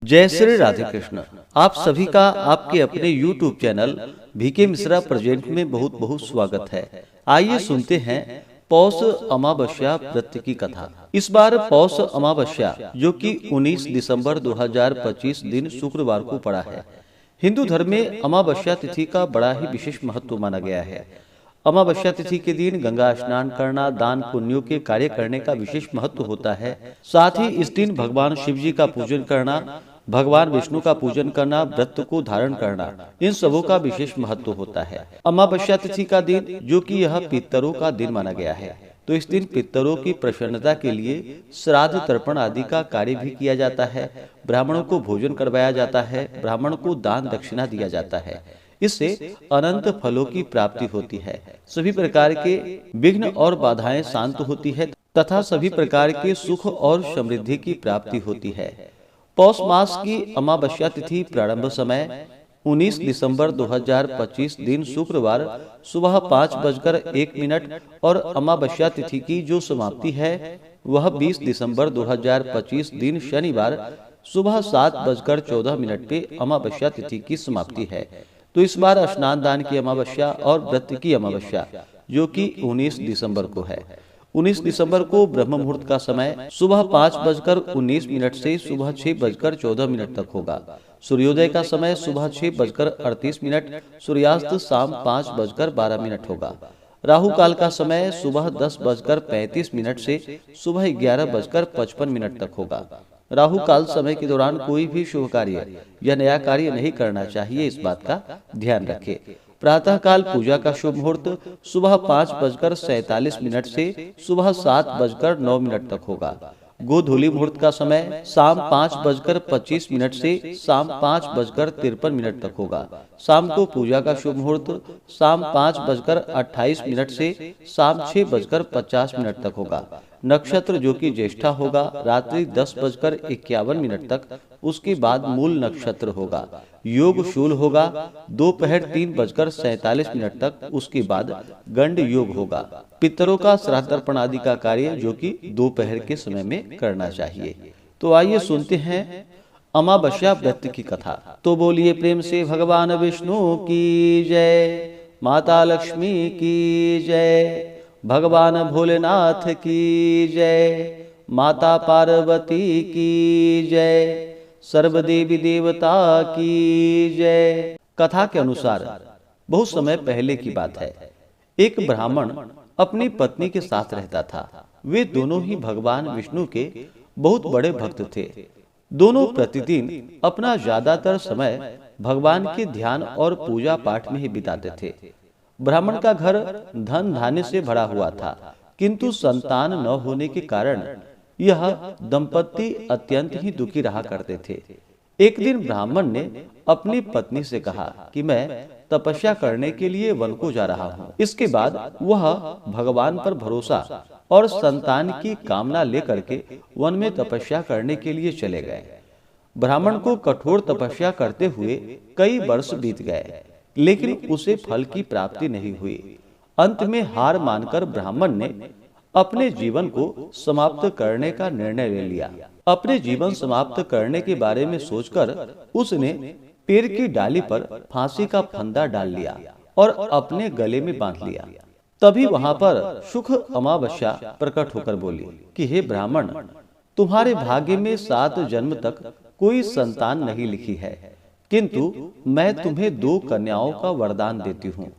जय श्री राधे कृष्ण। आप सभी का आपके अपने YouTube channel VK Mishra present में बहुत बहुत स्वागत है। आइए सुनते हैं पौष अमावस्या व्रत की कथा। इस बार पौष अमावस्या जो कि 19 दिसंबर 2025 दिन शुक्रवार को पड़ा है। हिंदू धर्म में अमावस्या तिथि का बड़ा ही विशेष महत्व माना गया है। अमावस्या तिथि के दिन गंगा स्नान करना, दान पुण्यों के कार्य करने का विशेष महत्व होता है। साथ ही इस दिन भगवान शिव जी का पूजन करना, भगवान विष्णु का पूजन करना, व्रत को धारण करना, इन सबों का विशेष महत्व होता है। अमावस्या तिथि का दिन जो कि यह पितरों का दिन माना गया है, तो इस दिन पितरों की प्रसन्नता के लिए श्राद्ध तर्पण आदि का कार्य भी किया जाता है। ब्राह्मणों को भोजन करवाया जाता है, ब्राह्मण को दान दक्षिणा दिया जाता है। इससे अनंत फलों की प्राप्ति होती है, सभी प्रकार के विघ्न और बाधाएं शांत होती है तथा सभी प्रकार के सुख और समृद्धि की प्राप्ति होती है। पौष मास की अमावस्या तिथि प्रारंभ समय 19 दिसंबर 2025 दिन शुक्रवार सुबह 5:01 और अमावस्या तिथि की जो समाप्ति है वह 20 दिसंबर 2025 दिन शनिवार सुबह 7:14 पे अमावस्या तिथि की समाप्ति है। तो इस बार स्नान दान की अमावस्या और व्रत की अमावस्या जो कि 19 दिसंबर को है। 19 दिसंबर को ब्रह्म मुहूर्त का समय सुबह 5:19 से सुबह 6:14 तक होगा। सूर्योदय का समय सुबह 6:38, सूर्यास्त शाम 5:12 होगा। राहु काल का समय सुबह 10:35 से सुबह 11:55 तक होगा। राहु काल समय के दौरान कोई भी शुभ कार्य या नया कार्य नहीं करना चाहिए, इस बात का ध्यान रखें। प्रातः काल पूजा का शुभ मुहूर्त सुबह 5:47 से सुबह 7:09 तक होगा। गोधूली मुहूर्त का समय शाम 5:25 से शाम 5:53 तक होगा। शाम को पूजा का शुभ मुहूर्त शाम 5:28 से शाम 6:50 तक होगा। नक्षत्र जो कि ज्येष्ठा होगा रात्रि 10:51 तक, उसके बाद मूल नक्षत्र होगा। योग शूल होगा दोपहर 3:47 तक, उसके बाद गंड योग होगा। पितरों का श्राद्ध तर्पण आदि का कार्य जो कि दोपहर के समय में करना चाहिए। तो आइए सुनते हैं अमावस्या व्रत की कथा। तो बोलिए प्रेम से भगवान विष्णु की जय, माता लक्ष्मी की जय, भगवान भोलेनाथ की जय, माता पार्वती की जय, सर्वदेवी देवता की जय। कथा के अनुसार बहुत समय पहले की बात है। एक ब्राह्मण अपनी पत्नी के साथ रहता था। वे दोनों ही भगवान विष्णु के बहुत बड़े भक्त थे। दोनों प्रतिदिन अपना ज्यादातर समय भगवान के ध्यान और पूजा पाठ में ही बिताते थे। ब्राह्मण का घर धन धान्य से भरा हुआ था, किंतु संतान न होने के कारण यह दंपति अत्यंत ही दुखी रहा करते थे। एक दिन ब्राह्मण ने अपनी पत्नी से कहा कि मैं तपस्या करने के लिए वन को जा रहा हूँ। इसके बाद वह भगवान पर भरोसा और संतान की कामना लेकर के वन में तपस्या करने के लिए चले गए। ब्राह्मण को कठोर तपस्या करते हुए कई वर्ष बीत गए, लेकिन उसे फल की प्राप्ति नहीं हुई। अंत में हार मानकर ब्राह्मण ने अपने जीवन को समाप्त करने का निर्णय ले लिया। अपने जीवन समाप्त करने के बारे में सोचकर उसने पेड़ की डाली पर फांसी का फंदा डाल लिया और अपने गले में बांध लिया। तभी वहां पर सुख अमावस्या प्रकट होकर बोली कि हे ब्राह्मण, तुम्हारे भाग्य में 7 जन्म तक कोई संतान नहीं लिखी है, किंतु मैं तुम्हें 2 कन्याओं का वरदान देती हूँ।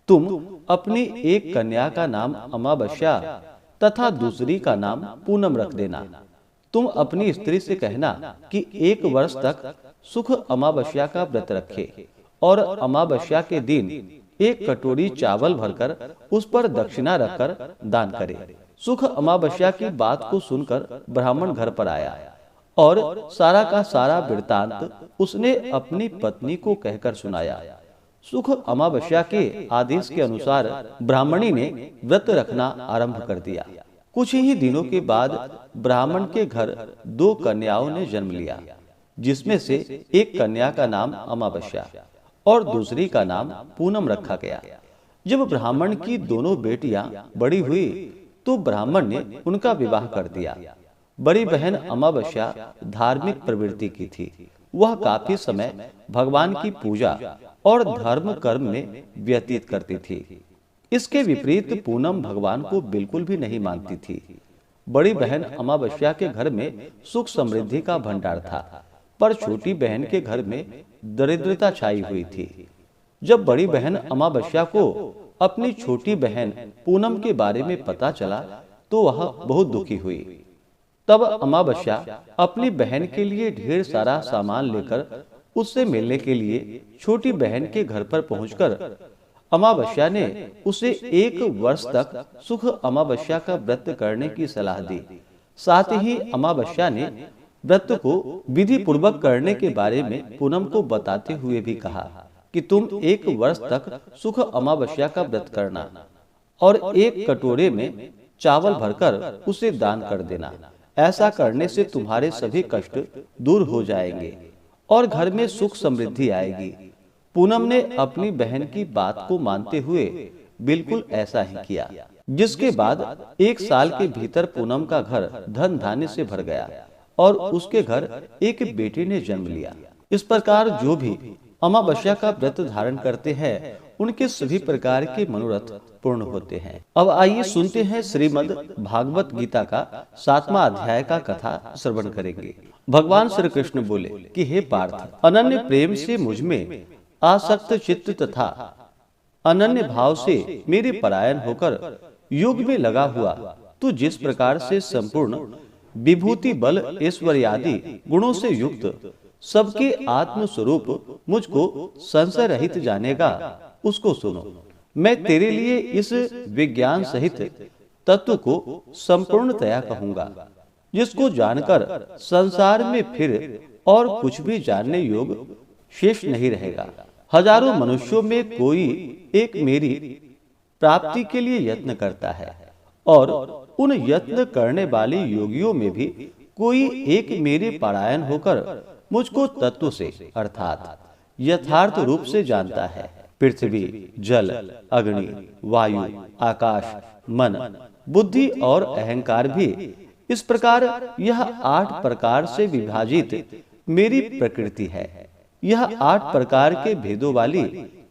तुम अपनी एक कन्या का नाम अमावस्या तथा दूसरी का नाम पूनम रख देना। तुम अपनी स्त्री से कहना कि 1 वर्ष तक सुख अमावस्या का व्रत रखे और अमावस्या के दिन 1 कटोरी चावल भरकर उस पर दक्षिणा रखकर दान करे। सुख अमावस्या की बात को सुनकर ब्राह्मण घर पर आया और सारा का सारा वृत्तांत उसने अपनी पत्नी को कहकर सुनाया। सुख अमावस्या के आदेश के अनुसार ब्राह्मणी ने व्रत रखना आरंभ कर दिया। कुछ ही दिनों के बाद ब्राह्मण के घर 2 कन्याओं ने जन्म लिया, जिसमें से एक कन्या का नाम अमावस्या और दूसरी का नाम पूनम रखा गया। जब ब्राह्मण की दोनों बेटियां बड़ी हुई तो ब्राह्मण ने उनका विवाह कर दिया। बड़ी बहन अमावस्या धार्मिक प्रवृत्ति की थी वह काफी समय भगवान की पूजा और धर्म कर्म में व्यतीत करती थी। इसके विपरीत पूनम भगवान को बिल्कुल भी नहीं मानती थी। बड़ी बहन अमावस्या के घर में सुख समृद्धि का भंडार था, पर छोटी बहन के घर में दरिद्रता छाई हुई थी। जब बड़ी बहन अमावस्या को अपनी छोटी बहन पूनम के बारे में पता चला तो वह बहुत दुखी हुई। तब अमावस्या अपनी बहन के लिए ढेर सारा सामान लेकर उससे मिलने के लिए छोटी बहन के घर पर पहुंचकर अमावस्या ने उसे 1 वर्ष तक सुख अमावस्या का व्रत करने की सलाह दी। साथ ही अमावस्या ने व्रत को विधि पूर्वक करने के बारे में पूनम को बताते हुए भी कहा कि तुम 1 वर्ष तक सुख अमावस्या का व्रत करना और 1 कटोरे में चावल भरकर उसे दान कर देना। ऐसा करने से तुम्हारे सभी कष्ट दूर हो जाएंगे और घर में सुख समृद्धि आएगी। पूनम ने अपनी बहन की बात को मानते हुए बिल्कुल ऐसा ही किया, जिसके बाद 1 साल के भीतर पूनम का घर धन धान्य से भर गया और उसके घर एक बेटे ने जन्म लिया। इस प्रकार जो भी अमावस्या का व्रत धारण करते हैं उनके सभी प्रकार के मनोरथ पूर्ण होते हैं। अब आइए सुनते हैं श्रीमद् भागवत गीता का 7वां अध्याय का कथा श्रवण करेंगे। भगवान श्री कृष्ण बोले कि हे पार्थ, अनन्य प्रेम से मुझ में आसक्त चित्त तथा अनन्य भाव से मेरे परायण होकर योग में लगा हुआ तू जिस प्रकार से संपूर्ण विभूति बल ऐश्वर्य आदि गुणों से युक्त सबके आत्म स्वरूप मुझको संशय रहित जानेगा, उसको सुनो। मैं तेरे लिए इस विज्ञान सहित तत्व को संपूर्णतया कहूंगा, जिसको जानकर संसार में फिर और कुछ भी जानने योग शेष नहीं रहेगा। हजारों मनुष्यों में कोई एक मेरी प्राप्ति के लिए यत्न करता है और उन यत्न करने वाले योगियों में भी कोई एक मेरे परायण होकर मुझको तत्व से अर्थात यथार्थ रूप से जानता है। पृथ्वी, जल, अग्नि, वायु, आकाश, मन, बुद्धि और अहंकार भी इस प्रकार यह 8 प्रकार से विभाजित मेरी प्रकृति है। यह 8 प्रकार के भेदों वाली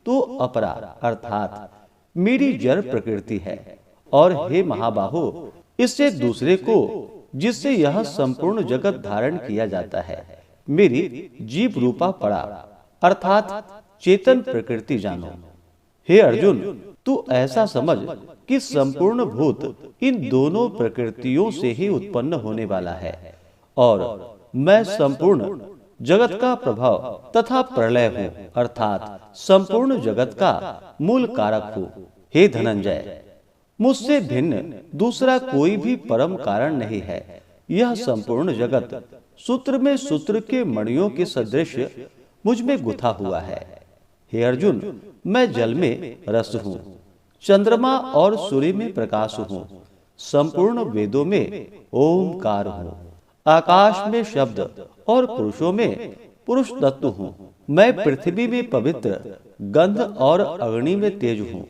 तो अपरा अर्थात मेरी जड़ प्रकृति है। और हे महाबाहो, इससे दूसरे को जिससे यह संपूर्ण जगत धारण किया जाता है मेरी जीव रूपा पड़ा अर्थात चेतन प्रकृति जानो। हे अर्जुन, तू ऐसा समझ कि संपूर्ण भूत इन दोनों प्रकृतियों से ही उत्पन्न होने वाला है और मैं संपूर्ण जगत का प्रभाव तथा प्रलय हूँ अर्थात संपूर्ण जगत का मूल कारक हूँ। हे धनंजय, मुझसे भिन्न दूसरा कोई भी परम कारण नहीं है। यह संपूर्ण जगत सूत्र में सूत्र के मणियों के सदृश मुझ में गुथा हुआ है। हे अर्जुन, मैं जल में रस हूँ, चंद्रमा और सूर्य में प्रकाश हूँ, संपूर्ण वेदों में ओमकार हूँ, आकाश में शब्द और पुरुषों में पुरुष तत्व हूँ। मैं पृथ्वी में पवित्र गंध और अग्नि में तेज हूँ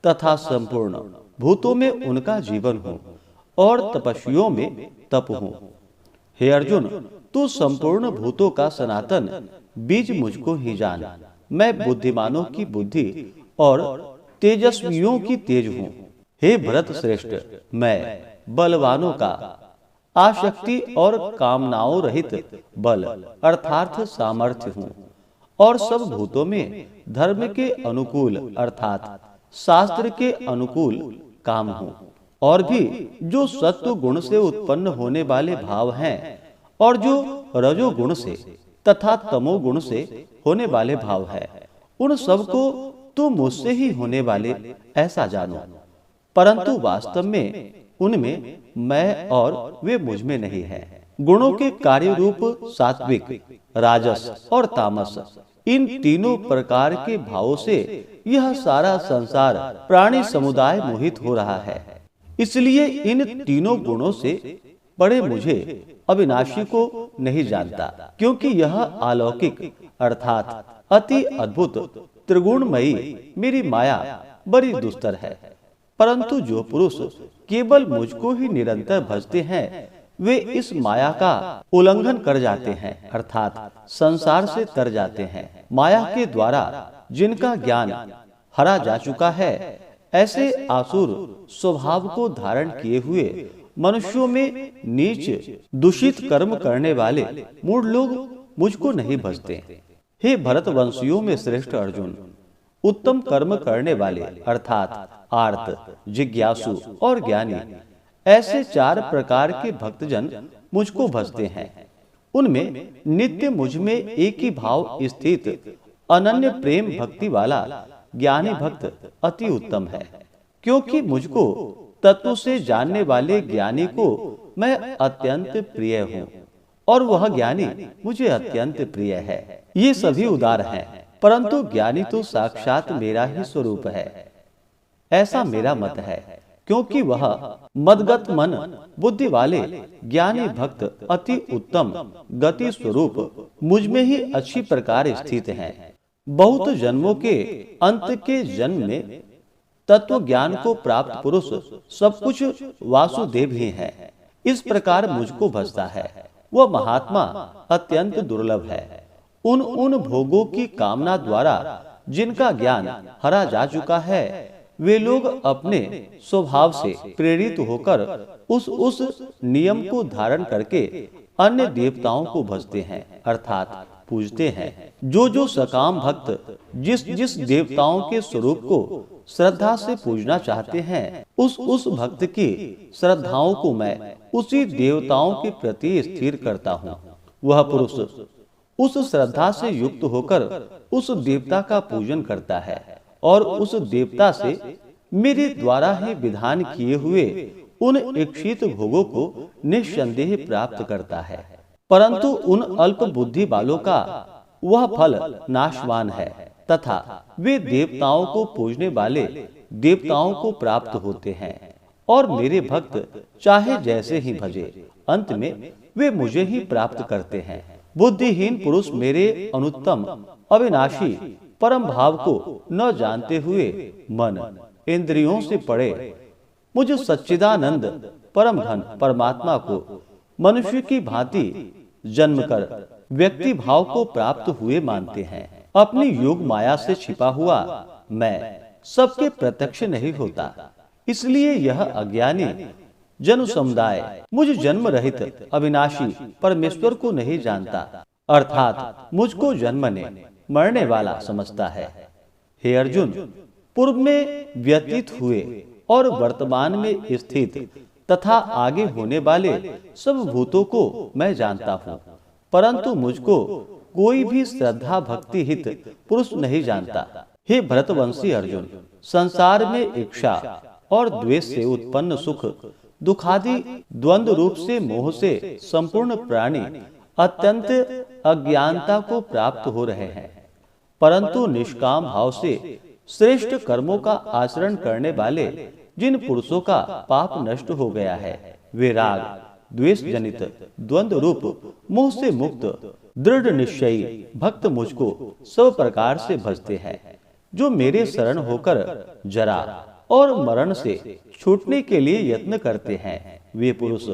तथा संपूर्ण भूतों में उनका जीवन हूँ और तपस्वियों में तप हूँ। हे अर्जुन, तू संपूर्ण भूतों का सनातन बीज मुझको ही जान। मैं बुद्धिमानों की बुद्धि और तेजस्वियों की तेज हूँ। हे भरत श्रेष्ठ, मैं बलवानों का आसक्ति और कामनाओं रहित बल अर्थात सामर्थ्य हूँ और सब भूतों में धर्म के अनुकूल अर्थात शास्त्र के अनुकूल काम हूँ। और भी जो सत्व गुण से उत्पन्न होने वाले भाव हैं और जो रजोगुण से तथा तमोगुण से होने वाले भाव है, उन सब को तो मुझसे ही होने वाले ऐसा जानो। परंतु वास्तव में उनमें मैं और वे मुझ में नहीं है। गुणों के कार्य रूप सात्विक, राजस और तामस, इन तीनों प्रकार के भावों से यह सारा संसार प्राणी समुदाय मोहित हो रहा है। इसलिए इन तीनों गुणों से बड़े मुझे अविनाशी को नहीं जानता, क्योंकि यह अलौकिक अर्थात अति अद्भुत त्रिगुणमयी मेरी माया बड़ी दुस्तर है। परंतु जो पुरुष केवल मुझको ही निरंतर भजते हैं वे इस माया का उल्लंघन कर जाते हैं, अर्थात संसार से तर जाते हैं। माया के द्वारा जिनका ज्ञान हरा जा चुका है, ऐसे आसुर स्वभाव को धारण किए हुए मनुष्यों में नीच दूषित कर्म करने वाले मूढ़ लोग मुझको नहीं भजते। हे भरतवंशियों में श्रेष्ठ अर्जुन, उत्तम कर्म करने वाले अर्थात आर्त, जिज्ञासु और ज्ञानी, ऐसे 4 प्रकार के भक्तजन मुझको भजते हैं। उनमें नित्य मुझ में एक ही भाव स्थित अनन्य प्रेम भक्ति वाला ज्ञानी भक्त अति उत्तम है। क्योंकि मुझको तत्व से जानने वाले ज्ञानी को मैं अत्यंत प्रिय हूँ और वह ज्ञानी मुझे अत्यंत प्रिय है। ये सभी उदार हैं, परंतु ज्ञानी तो साक्षात मेरा ही स्वरूप है, ऐसा मेरा मत है। क्योंकि वह मदगत मन बुद्धि वाले ज्ञानी भक्त अति उत्तम गति स्वरूप मुझ में ही अच्छी प्रकार स्थित हैं। बहुत जन्मों के अंत के जन्म में तत्व ज्ञान को प्राप्त पुरुष सब कुछ वासुदेव ही है। इस प्रकार मुझको भजता है वह महात्मा अत्यंत दुर्लभ है। उन भोगों की कामना द्वारा जिनका ज्ञान हरा जा चुका है, वे लोग अपने स्वभाव से प्रेरित होकर उस नियम को धारण करके अन्य देवताओं को भजते हैं, अर्थात पूजते हैं। जो सकाम भक्त जिस देवताओं के स्वरूप को श्रद्धा से पूजना चाहते हैं, उस भक्त की श्रद्धाओं को मैं उसी देवताओं के प्रति स्थिर करता हूँ। वह पुरुष उस श्रद्धा से युक्त होकर उस देवता का पूजन करता है और उस देवता से मेरे द्वारा ही विधान किए हुए उन इच्छित भोगों को निस्संदेह प्राप्त करता है। परंतु उन अल्प बुद्धि वालों का वह फल नाशवान है तथा वे देवताओं को पूजने वाले देवताओं को प्राप्त होते हैं और मेरे भक्त चाहे जैसे ही भजे, अंत में वे मुझे ही प्राप्त करते हैं। बुद्धिहीन पुरुष मेरे अनुत्तम अविनाशी परम भाव को न जानते हुए मन इंद्रियों से पड़े मुझे सच्चिदानंद परम घन परमात्मा को मनुष्य की भांति जन्म कर व्यक्ति भाव को प्राप्त हुए मानते हैं। अपनी योग माया से छिपा हुआ मैं सबके प्रत्यक्ष नहीं होता, इसलिए यह अज्ञानी जन समुदाय मुझ जन्म रहित अविनाशी परमेश्वर को नहीं जानता, अर्थात मुझको जन्मने मरने वाला समझता है। हे अर्जुन, पूर्व में व्यतीत हुए और वर्तमान में स्थित तथा आगे होने वाले सब भूतों को मैं जानता हूँ, परंतु मुझको कोई भी श्रद्धा भक्ति हित पुरुष नहीं जानता। हे भरतवंशी अर्जुन, संसार में इच्छा और द्वेष से उत्पन्न सुख दुखादि द्वंद्व रूप से मोह से संपूर्ण प्राणी अत्यंत अज्ञानता को प्राप्त हो रहे हैं, परंतु निष्काम भाव से श्रेष्ठ कर्मों का आचरण करने वाले जिन पुरुषों का पाप नष्ट हो गया है, वे राग द्वेष जनित द्वंद्व रूप मोह से मुक्त दृढ़ निश्चयी भक्त मुझको सब प्रकार से भजते हैं। जो मेरे शरण होकर जरा और मरण से छूटने के लिए यत्न करते हैं, वे पुरुष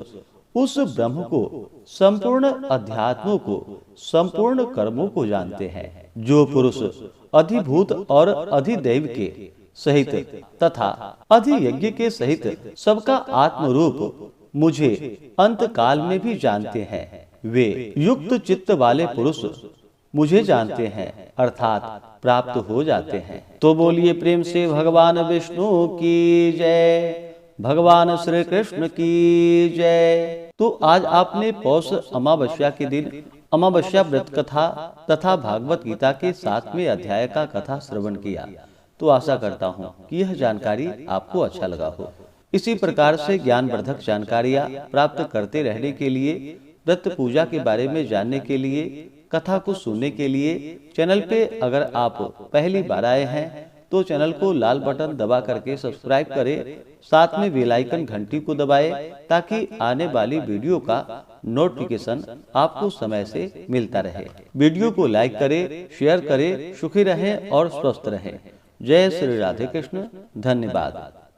उस ब्रह्म को, संपूर्ण अध्यात्मों को, संपूर्ण कर्मों को जानते हैं। जो पुरुष अधिभूत और अधिदैव के सहित तथा अधियज्ञ के सहित सबका आत्मरूप मुझे अंत काल में भी जानते हैं, वे युक्त चित्त वाले पुरुष मुझे जानते हैं, अर्थात प्राप्त हो जाते हैं। तो बोलिए प्रेम से भगवान विष्णु की जय, भगवान श्री कृष्ण की जय। तो आज आपने पौष अमावस्या के दिन अमावस्या व्रत कथा तथा भागवत गीता के 7वें अध्याय का कथा श्रवण किया। तो आशा करता हूँ कि यह जानकारी आपको अच्छा लगा हो। इसी प्रकार से ज्ञानवर्धक जानकारियाँ प्राप्त करते रहने के लिए, व्रत पूजा के बारे में जानने के लिए, कथा को सुनने के लिए चैनल पे अगर आप पहली बार आए हैं तो चैनल को लाल बटन दबा करके सब्सक्राइब करें, साथ में बेल आइकन घंटी को दबाएं ताकि आने वाली वीडियो का नोटिफिकेशन आपको समय से मिलता रहे। वीडियो को लाइक करें, शेयर करें, सुखी रहें और स्वस्थ रहें। जय श्री राधे कृष्ण। धन्यवाद।